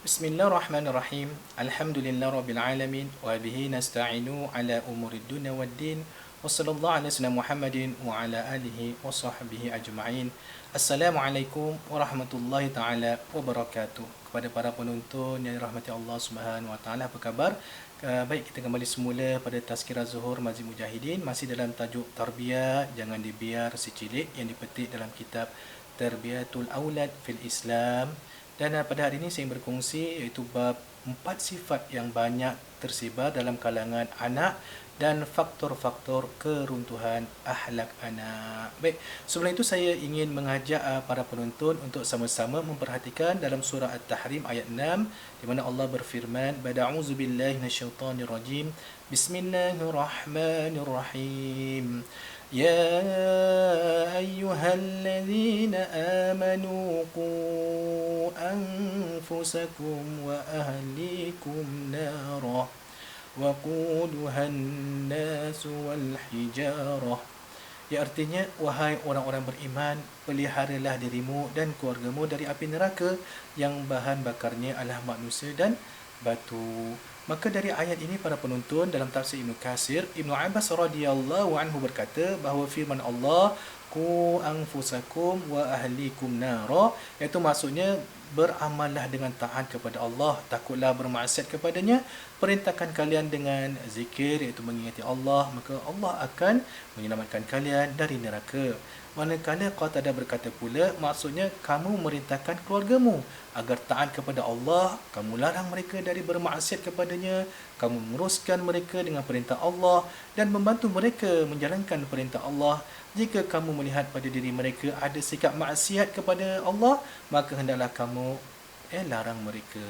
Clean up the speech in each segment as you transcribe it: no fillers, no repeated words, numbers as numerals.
Bismillahirrahmanirrahim. Alhamdulillah rabbil alamin wa bihi nasta'inu ala umurid dunya waddin. Wassallallahu ala sayyidina Muhammadin wa ala alihi wa sahbihi ajma'in. Assalamualaikum warahmatullahi taala wabarakatuh. Kepada para penonton yang dirahmati Allah Subhanahu wa taala, apa khabar? Baik, kita kembali semula pada Tazkirah Zuhur Masjid Mujahidin, masih dalam tajuk tarbiyah jangan dibiar si cilik yang dipetik dalam kitab Tarbiyatul Aulad fil Islam. Dan pada hari ini saya berkongsi iaitu bab 4 sifat yang banyak tersebar dalam kalangan anak dan faktor-faktor keruntuhan akhlak anak. Baik, sebelum itu saya ingin mengajak para penonton untuk sama-sama memperhatikan dalam surah At-Tahrim ayat 6 di mana Allah berfirman, "A'udzubillahi minasyaitonirrajim. Bismillahirrahmanirrahim. يا أيها الذين آمنوا قوا أنفسكم وأهليكم نارا وقودها الناس والحجارة." Yang artinya, wahai orang-orang beriman, peliharalah dirimu dan keluargamu dari api neraka yang bahan bakarnya adalah manusia dan batu. Maka dari ayat ini para penonton, dalam tafsir Ibnu Katsir, Ibnu Abbas radhiyallahu anhu berkata bahawa firman Allah, "Qu anfusakum wa ahlikum nara", iaitu maksudnya beramallah dengan taat kepada Allah, takutlah bermaksiat kepadanya, perintahkan kalian dengan zikir iaitu mengingati Allah, maka Allah akan menyelamatkan kalian dari neraka. Manakala Qatadah berkata pula, maksudnya kamu merintahkan keluargamu agar taat kepada Allah, kamu larang mereka dari bermaksiat kepadanya, kamu menguruskan mereka dengan perintah Allah dan membantu mereka menjalankan perintah Allah. Jika kamu melihat pada diri mereka ada sikap maksiat kepada Allah, maka hendaklah kamu larang mereka.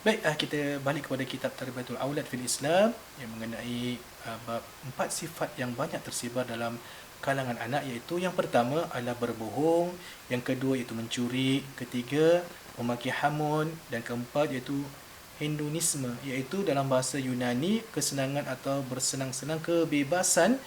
Baik, kita balik kepada kitab Tarbiyatul Aulad fil Islam yang mengenai bab 4 sifat yang banyak tersebar dalam kalangan anak, iaitu yang pertama adalah berbohong, yang kedua iaitu mencuri, ketiga memakai hamun, dan keempat iaitu hedonisme, iaitu dalam bahasa Yunani kesenangan atau bersenang-senang, kebebasan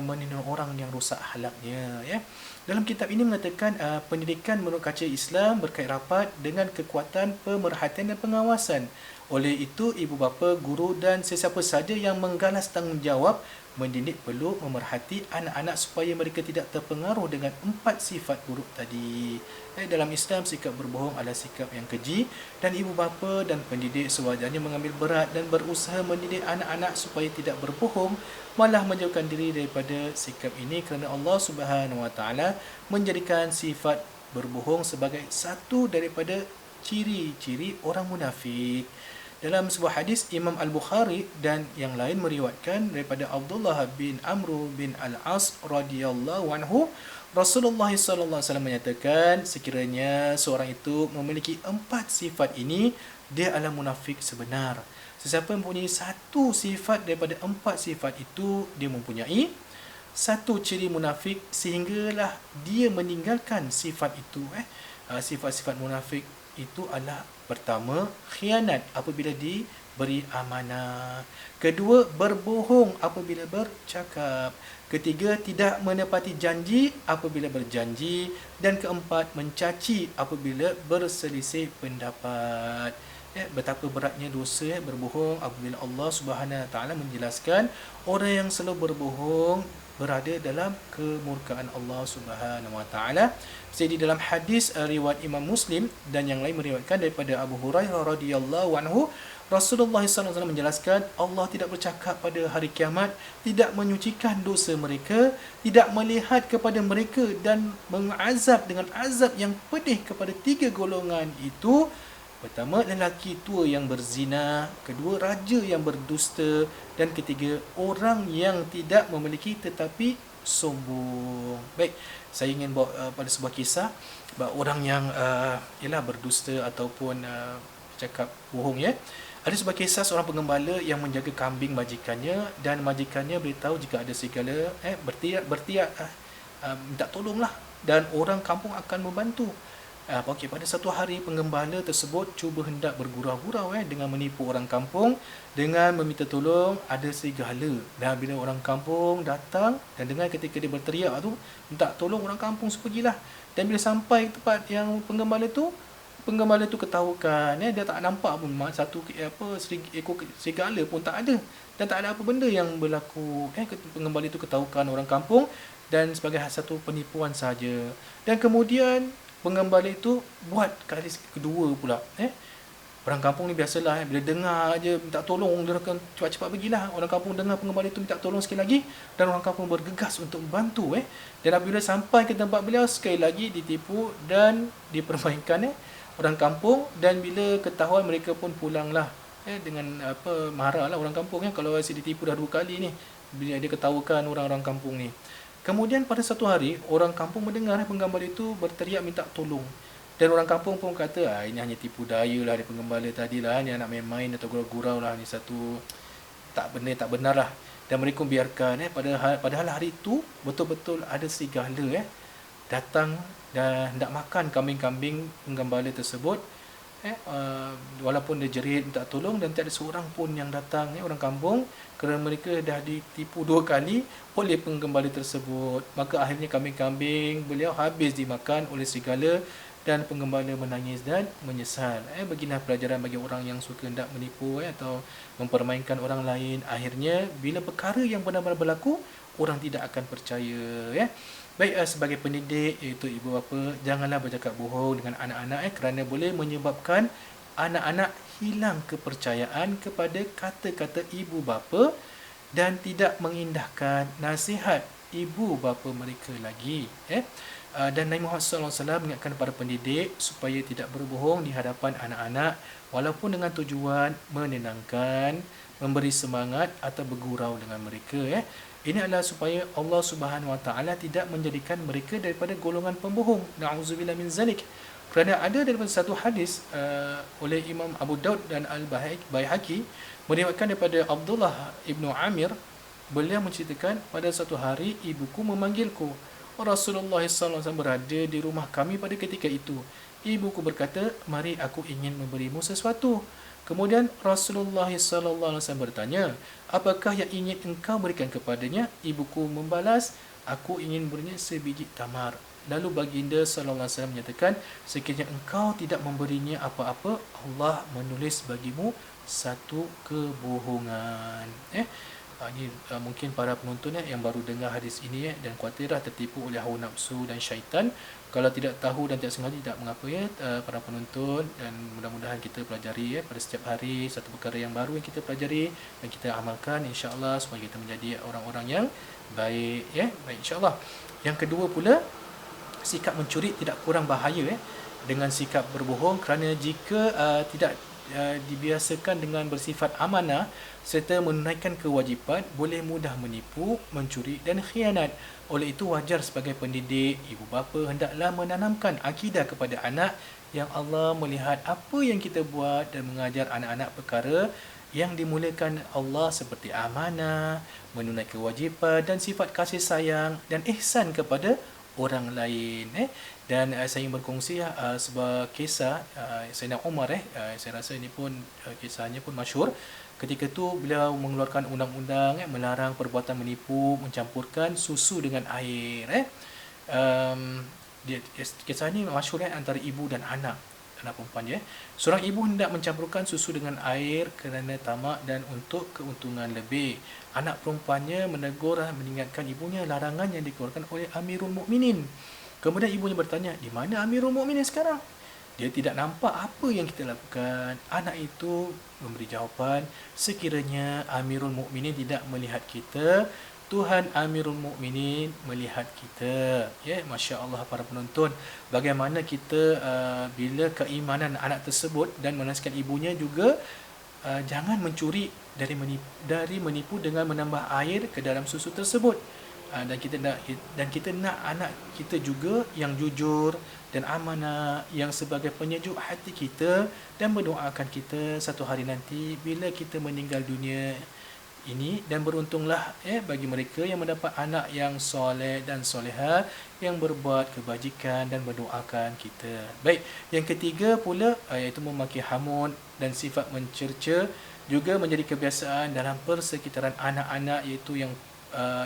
meniru orang yang rusak akhlaknya, ya. Dalam kitab ini mengatakan pendidikan menurut kaca Islam berkait rapat dengan kekuatan pemerhatian dan pengawasan. Oleh itu, ibu bapa, guru dan sesiapa saja yang menggalas tanggungjawab mendidik perlu memerhati anak-anak supaya mereka tidak terpengaruh dengan 4 sifat buruk tadi. Dalam Islam, sikap berbohong adalah sikap yang keji dan ibu bapa dan pendidik sewajarnya mengambil berat dan berusaha mendidik anak-anak supaya tidak berbohong, malah menjauhkan diri daripada sikap ini, kerana Allah Subhanahu Wa Taala menjadikan sifat berbohong sebagai satu daripada ciri-ciri orang munafik. Dalam sebuah hadis, Imam Al-Bukhari dan yang lain meriwayatkan daripada Abdullah bin Amr bin Al-As radhiyallahu anhu, Rasulullah sallallahu alaihi wasallam menyatakan, sekiranya seorang itu memiliki 4 sifat ini, dia adalah munafik sebenar. Sesiapa mempunyai satu sifat daripada 4 sifat itu, dia mempunyai satu ciri munafik sehinggalah dia meninggalkan sifat itu. Sifat-sifat munafik itu adalah: pertama, khianat apabila diberi amanah. Kedua, berbohong apabila bercakap. Ketiga, tidak menepati janji apabila berjanji. Dan keempat, mencaci apabila berselisih pendapat. Betapa beratnya dosa berbohong apabila Allah Subhanahu Wa Taala menjelaskan orang yang selalu berbohong berada dalam kemurkaan Allah Subhanahu Wa Taala. Jadi dalam hadis riwayat Imam Muslim dan yang lain meriwayatkan daripada Abu Hurairah radhiyallahu anhu, Rasulullah SAW menjelaskan, Allah tidak bercakap pada hari kiamat, tidak menyucikan dosa mereka, tidak melihat kepada mereka dan mengazab dengan azab yang pedih kepada 3 golongan itu. Pertama, lelaki tua yang berzina. Kedua, raja yang berdusta. Dan ketiga, orang yang tidak memiliki tetapi sombong. Baik, saya ingin bawa pada sebuah kisah bahawa orang yang berdusta ataupun cakap bohong, ya. Ada sebuah kisah seorang pengembala yang menjaga kambing majikannya, dan majikannya beritahu jika ada serigala bertiak minta tolonglah, dan orang kampung akan membantu. Okey, pada satu hari penggembala tersebut cuba hendak bergurau-gurau dengan menipu orang kampung dengan meminta tolong ada serigala. Dan bila orang kampung datang dan dengar ketika dia berteriak tu, minta tolong, orang kampung semua pergilah. Dan bila sampai tempat yang penggembala tu ketahukan, dia tak nampak pun satu ekor serigala pun tak ada. Dan tak ada apa benda yang berlaku. Penggembala itu ketahukan orang kampung dan sebagai satu penipuan saja. Dan kemudian penggembala itu buat kali kedua pula. Orang kampung ni biasalah, bila dengar je minta tolong, dia akan cepat-cepat pergilah. Orang kampung dengar penggembala itu minta tolong sekali lagi, dan orang kampung bergegas untuk membantu. Dan apabila sampai ke tempat beliau, sekali lagi ditipu dan dipermainkan orang kampung. Dan bila ketahuan, mereka pun pulanglah dengan marah lah orang kampung kalau asyik ditipu dah 2 kali ni, bila dia ketahukan orang-orang kampung ni. Kemudian pada satu hari, orang kampung mendengar penggembala itu berteriak minta tolong. Dan orang kampung pun kata, ini hanya tipu daya lah, dia penggembala tadi lah, ni nak main-main atau gurau-gurau lah, ni satu tak benar lah. Dan mereka biarkan. Padahal hari itu betul-betul ada serigala datang dan hendak makan kambing-kambing penggembala tersebut. Walaupun dia jerit minta tolong dan tak ada seorang pun yang datang orang kampung, kerana mereka dah ditipu 2 kali oleh penggembala tersebut. Maka akhirnya kambing-kambing beliau habis dimakan oleh serigala dan penggembala menangis dan menyesal. Beginilah pelajaran bagi orang yang suka hendak menipu atau mempermainkan orang lain. Akhirnya bila perkara yang benar-benar berlaku, orang tidak akan percaya. Baik, sebagai pendidik iaitu ibu bapa, janganlah bercakap bohong dengan anak-anak kerana boleh menyebabkan anak-anak hilang kepercayaan kepada kata-kata ibu bapa dan tidak mengindahkan nasihat ibu bapa mereka lagi. Dan Nabi Muhammad SAW mengingatkan para pendidik supaya tidak berbohong di hadapan anak-anak walaupun dengan tujuan menenangkan, memberi semangat atau bergurau dengan mereka. Ini adalah supaya Allah Subhanahu Wa Taala tidak menjadikan mereka daripada golongan pembohong. Na'udzubillah min zalik. Kerana ada daripada satu hadis oleh Imam Abu Daud dan Al-Baihaqi meriwayatkan daripada Abdullah ibnu Amir, beliau menceritakan, pada satu hari ibuku memanggilku. Rasulullah SAW berada di rumah kami pada ketika itu. Ibuku berkata, mari aku ingin memberimu sesuatu. Kemudian Rasulullah SAW bertanya, apakah yang ingin engkau berikan kepadanya? Ibuku membalas, aku ingin berinya sebiji tamar. Lalu baginda SAW menyatakan, sekiranya engkau tidak memberinya apa-apa, Allah menulis bagimu satu kebohongan. Ini mungkin para penonton yang baru dengar hadis ini dan khawatirlah tertipu oleh hawa nafsu dan syaitan. Kalau tidak tahu dan tidak sengaja, tidak mengapa para penonton, dan mudah-mudahan kita pelajari pada setiap hari satu perkara yang baru yang kita pelajari dan kita amalkan, insya-Allah supaya kita menjadi orang-orang yang baik. Baik, insya-Allah. Yang kedua pula, sikap mencuri tidak kurang bahaya dengan sikap berbohong, kerana jika tidak dibiasakan dengan bersifat amanah serta menunaikan kewajipan, boleh mudah menipu, mencuri dan khianat. Oleh itu wajar sebagai pendidik, ibu bapa hendaklah menanamkan akidah kepada anak yang Allah melihat apa yang kita buat dan mengajar anak-anak perkara yang dimuliakan Allah seperti amanah, menunaikan kewajipan dan sifat kasih sayang dan ihsan kepada orang lain. Dan saya ingin berkongsi sebuah kisah Sayyidina Umar. Saya rasa ini pun kisahnya pun masyhur. Ketika itu beliau mengeluarkan undang-undang melarang perbuatan menipu, mencampurkan susu dengan air. Kisah ini masyhur antara ibu dan anak perempuan. Seorang ibu hendak mencampurkan susu dengan air kerana tamak dan untuk keuntungan lebih. Anak perempuannya menegur, mengingatkan ibunya larangan yang dikeluarkan oleh Amirul Mukminin. Kemudian ibunya bertanya, di mana Amirul Mukminin sekarang? Dia tidak nampak apa yang kita lakukan. Anak itu memberi jawapan, sekiranya Amirul Mukminin tidak melihat kita, Tuhan Amirul Mukminin melihat kita. Masya Allah para penonton, bagaimana kita bila keimanan anak tersebut dan menasihatkan ibunya juga, jangan mencuri dari menipu dengan menambah air ke dalam susu tersebut. Dan kita nak anak kita juga yang jujur dan amanah, yang sebagai penyejuk hati kita dan mendoakan kita satu hari nanti bila kita meninggal dunia, ini, dan beruntunglah bagi mereka yang mendapat anak yang soleh dan soleha, yang berbuat kebajikan dan mendoakan kita. Baik, yang ketiga pula iaitu memaki hamun dan sifat mencerca juga menjadi kebiasaan dalam persekitaran anak-anak, iaitu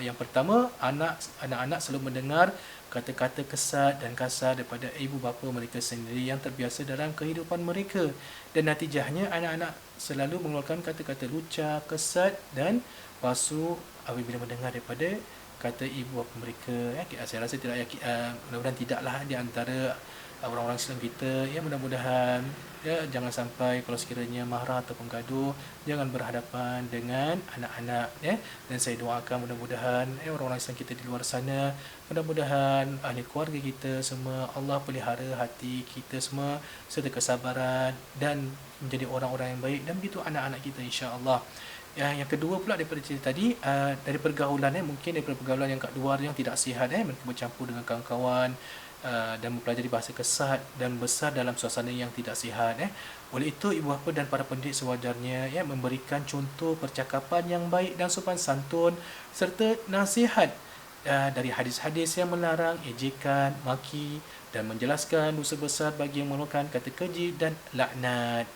yang pertama, anak-anak selalu mendengar kata-kata kesat dan kasar daripada ibu bapa mereka sendiri yang terbiasa dalam kehidupan mereka, dan natijahnya anak-anak selalu mengeluarkan kata-kata lucah, kesat dan palsu apabila mendengar daripada kata ibu bapa mereka. Saya rasa tidak yakin, mudah-mudahan tidaklah di antara orang-orang Islam kita. Mudah-mudahan jangan sampai kalau sekiranya marah ataupun gaduh, jangan berhadapan dengan anak-anak. Dan saya doakan mudah-mudahan orang-orang Islam kita di luar sana, mudah-mudahan ahli keluarga kita semua Allah pelihara hati kita semua serta kesabaran dan menjadi orang-orang yang baik, dan begitu anak-anak kita insya-Allah. Yang kedua pula daripada cerita tadi, dari pergaulan, mungkin daripada pergaulan yang kat luar yang tidak sihat, mereka bercampur dengan kawan-kawan dan mempelajari bahasa kesat dan besar dalam suasana yang tidak sihat. Oleh itu, ibu bapa dan para pendidik sewajarnya memberikan contoh percakapan yang baik dan sopan santun serta nasihat dari hadis-hadis yang melarang ejekan, maki dan menjelaskan dosa besar bagi yang melakukan kata keji dan laknat.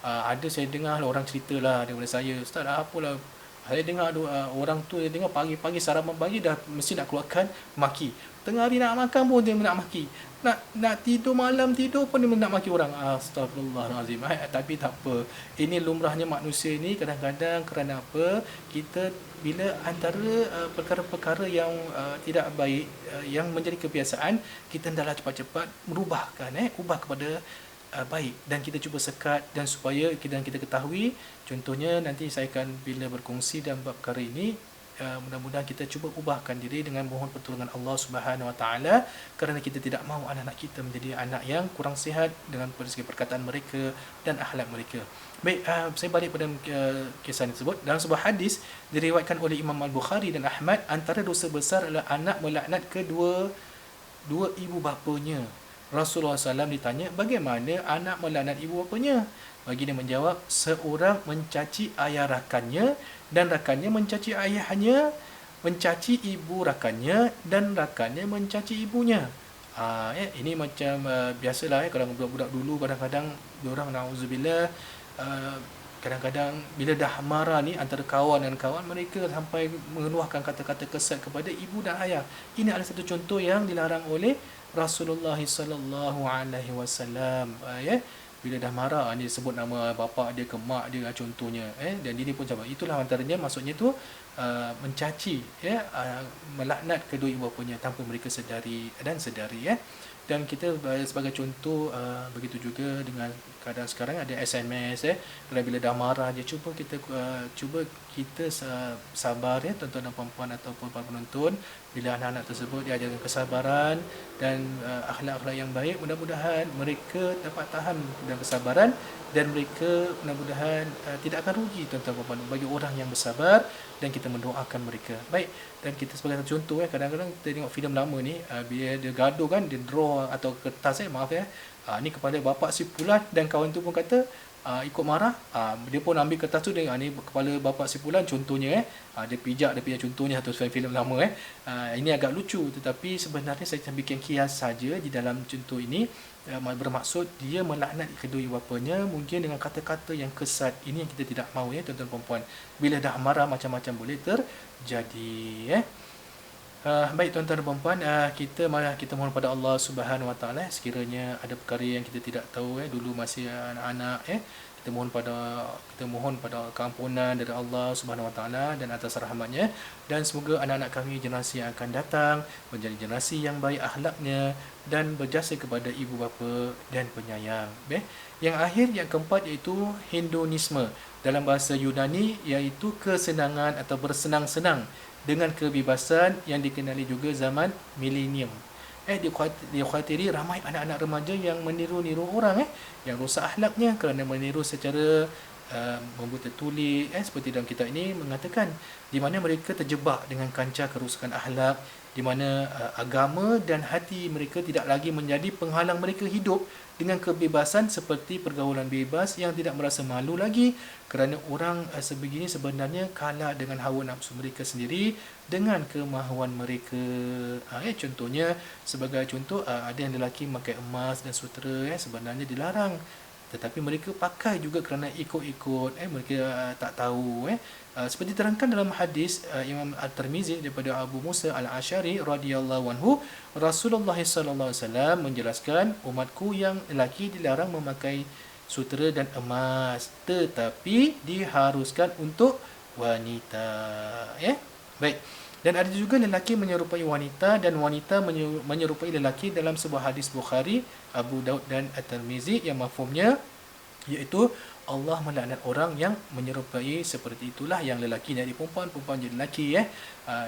Ada saya dengar orang ceritalah daripada saya, ustaz, apalah saya dengar orang tu dia dengar pagi-pagi sarapan pagi dah mesti nak keluarkan maki. Tengah hari nak makan pun dia nak maki. Nak tidur malam tidur pun dia nak maki orang. Astagfirullahalazim. Tapi tak apa. Ini lumrahnya manusia ni kadang-kadang. Kerana apa? Kita bila antara perkara-perkara yang tidak baik yang menjadi kebiasaan, kita hendaklah cepat-cepat merubahkan, ubah kepada baik, dan kita cuba sekat, dan supaya kita ketahui. Contohnya nanti saya akan bila berkongsi dalam bab perkara ini, mudah-mudahan kita cuba ubahkan diri dengan mohon pertolongan Allah Subhanahu Wa Taala, kerana kita tidak mahu anak-anak kita menjadi anak yang kurang sihat dengan segi perkataan mereka dan akhlak mereka. Baik, saya balik pada kisah tersebut. Dalam sebuah hadis diriwayatkan oleh Imam Al-Bukhari dan Ahmad, antara dosa besar adalah anak melaknat kedua ibu bapanya. Rasulullah SAW ditanya, bagaimana anak melaknat ibu bapanya? Bagi dia menjawab, seorang mencaci ayah rakannya, dan rakannya mencaci ayahnya, mencaci ibu rakannya, dan rakannya mencaci ibunya. Ini macam biasalah kalau budak-budak dulu kadang-kadang diorang na'udzubillah, kadang-kadang bila dah marah ni antara kawan dan kawan, mereka sampai mengeluarkan kata-kata kesat kepada ibu dan ayah. Ini adalah satu contoh yang dilarang oleh Rasulullah sallallahu alaihi wasallam. Bila dah marah, dia sebut nama bapa dia ke mak dia contohnya, dan dia pun jawab. Itulah antaranya, maksudnya tu mencaci, melaknat kedua ibu bapanya tanpa mereka sedari. Dan kita sebagai contoh, begitu juga dengan keadaan sekarang ada SMS, kalau bila dah marah je, cuba kita sabar, tuan-tuan dan puan-puan ataupun para penonton, bila anak-anak tersebut diajarkan kesabaran dan akhlak-akhlak yang baik, mudah-mudahan mereka dapat tahan dan kesabaran, dan mereka mudah-mudahan tidak akan rugi, tuan-tuan dan puan-puan, bagi orang yang bersabar, dan kita mendoakan mereka. Baik, dan kita sebagai contoh, kadang-kadang kita tengok filem lama ni, bila dia gaduh kan, dia draw atau kertas, ni kepada bapa si Fulan, dan kawan tu pun kata ikut marah, dia pun ambil kertas tu, dia ni kepala bapa si Fulan contohnya, dia pijak contohnya satu filem lama. Ini agak lucu, tetapi sebenarnya saya bikin kias saja di dalam contoh ini, bermaksud dia melaknat kedua ibu bapanya mungkin dengan kata-kata yang kesat. Ini yang kita tidak mahu, tuan-tuan dan puan-puan. Bila dah marah, macam-macam boleh terjadi. Baik, tuan-tuan dan puan-puan, kita mohon pada Allah Subhanahu Wa Taala, sekiranya ada perkara yang kita tidak tahu, dulu masih anak-anak, kita mohon pada keampunan dari Allah Subhanahu Wa Taala dan atas rahmatnya, dan semoga anak-anak kami generasi yang akan datang menjadi generasi yang baik akhlaknya dan berjasa kepada ibu bapa dan penyayang. Yang keempat iaitu hedonisme, dalam bahasa Yunani iaitu kesenangan atau bersenang-senang dengan kebebasan yang dikenali juga zaman milenium. Dikhawatiri ramai anak-anak remaja yang meniru-niru orang, yang rosak akhlaknya kerana meniru secara membuat tertulis seperti dalam kitab ini mengatakan di mana mereka terjebak dengan kancah kerusakan akhlak, di mana agama dan hati mereka tidak lagi menjadi penghalang mereka hidup dengan kebebasan seperti pergaulan bebas yang tidak merasa malu lagi, kerana orang sebegini sebenarnya kalah dengan hawa nafsu mereka sendiri dengan kemahuan mereka. Contohnya, sebagai contoh, ada yang lelaki memakai emas dan sutera sebenarnya dilarang, tetapi mereka pakai juga kerana ikut-ikut, mereka tak tahu. Seperti terangkan dalam hadis Imam At-Tirmizi daripada Abu Musa Al-Asy'ari radhiyallahu anhu, Rasulullah sallallahu alaihi wasallam menjelaskan, umatku yang lelaki dilarang memakai sutera dan emas, tetapi diharuskan untuk wanita. Baik. Dan ada juga lelaki menyerupai wanita dan wanita menyerupai lelaki dalam sebuah hadis Bukhari, Abu Daud dan At-Tirmizi yang mafhumnya iaitu Allah melaknat orang yang menyerupai seperti itulah, yang lelaki jadi perempuan, perempuan jadi lelaki.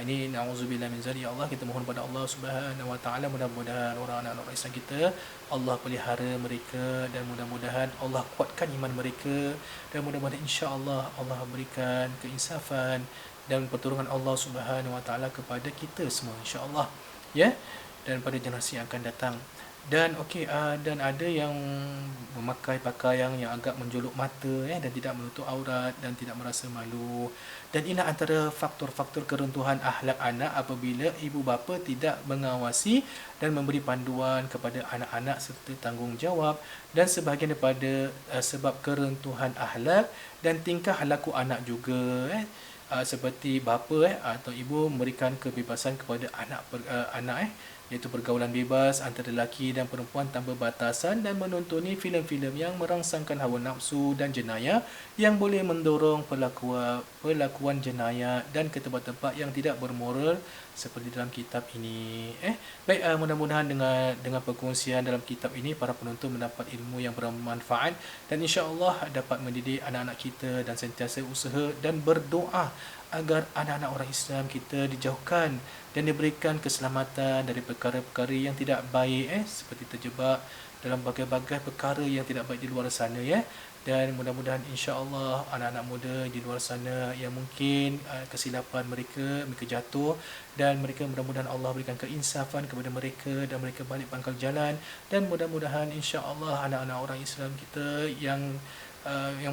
Ini na'udzubillah min zalik. Ya Allah, kita mohon pada Allah Subhanahu wa taala, mudah-mudahan orang-anak Islam kita Allah pelihara mereka, dan mudah-mudahan Allah kuatkan iman mereka, dan mudah-mudahan insya-Allah Allah berikan keinsafan dan pertolongan Allah Subhanahu wa taala kepada kita semua insya-Allah, dan pada generasi yang akan datang. Dan dan ada yang memakai pakaian yang agak menjolok mata dan tidak menutup aurat dan tidak merasa malu. Dan inilah antara faktor-faktor keruntuhan akhlak anak apabila ibu bapa tidak mengawasi dan memberi panduan kepada anak-anak serta tanggungjawab, dan sebahagian daripada sebab keruntuhan akhlak dan tingkah laku anak juga. Seperti bapa atau ibu memberikan kebebasan kepada anak iaitu pergaulan bebas antara lelaki dan perempuan tanpa batasan, dan menonton filem-filem yang merangsangkan hawa nafsu dan jenayah yang boleh mendorong pelakuan jenayah dan ke tempat-tempat yang tidak bermoral seperti dalam kitab ini. Baik, mudah-mudahan dengan perkongsian dalam kitab ini para penonton mendapat ilmu yang bermanfaat, dan insya-Allah dapat mendidik anak-anak kita dan sentiasa usaha dan berdoa agar anak-anak orang Islam kita dijauhkan dan diberikan keselamatan dari perkara-perkara yang tidak baik, seperti terjebak dalam berbagai perkara yang tidak baik di luar sana. Dan mudah-mudahan insya-Allah anak-anak muda di luar sana yang mungkin kesilapan mereka jatuh, dan mereka mudah-mudahan Allah berikan keinsafan kepada mereka dan mereka balik pangkal jalan, dan mudah-mudahan insya-Allah anak-anak orang Islam kita yang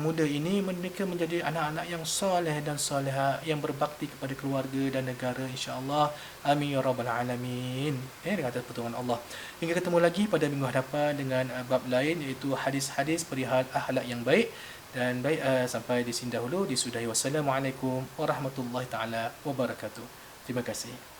muda ini mereka menjadi anak-anak yang soleh dan soleha, yang berbakti kepada keluarga dan negara insya-Allah. Amin ya rabbal alamin. Dengan atas pertolongan Allah. Hingga ketemu lagi pada minggu hadapan dengan bab lain iaitu hadis-hadis perihal akhlak yang baik. Dan baik, sampai di sini dahulu disudahi. Wassalamualaikum warahmatullahi taala wabarakatuh. Terima kasih.